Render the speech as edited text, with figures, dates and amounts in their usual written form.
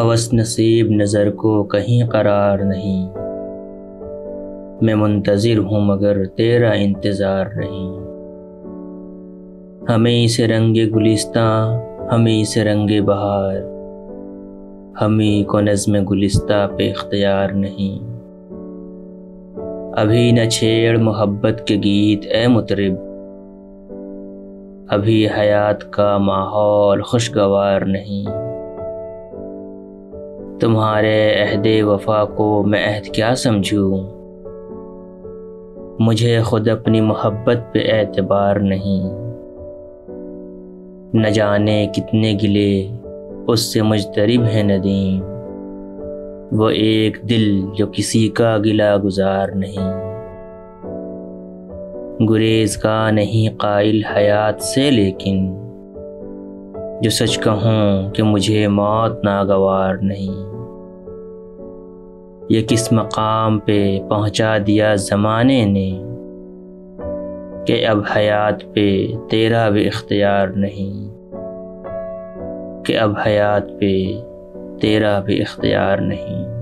ہوس نصیب نظر کو کہیں قرار نہیں، میں منتظر ہوں مگر تیرا انتظار نہیں۔ ہمیں سے رنگ گلستاں، ہمیں سے رنگ بہار، ہمیں کو نظم گلستہ پہ اختیار نہیں۔ ابھی نہ چھیڑ محبت کے گیت اے مطرب، ابھی حیات کا ماحول خوشگوار نہیں۔ تمہارے عہد وفا کو میں عہد کیا سمجھوں، مجھے خود اپنی محبت پہ اعتبار نہیں۔ نہ جانے کتنے گلے اس سے مجترب ہے ندیم، وہ ایک دل جو کسی کا گلہ گزار نہیں۔ گریز کا نہیں قائل حیات سے، لیکن جو سچ کہوں کہ مجھے موت ناگوار نہیں۔ یہ کس مقام پہ پہنچا دیا زمانے نے کہ اب حیات پہ تیرا بھی اختیار نہیں، کہ اب حیات پہ تیرا بھی اختیار نہیں۔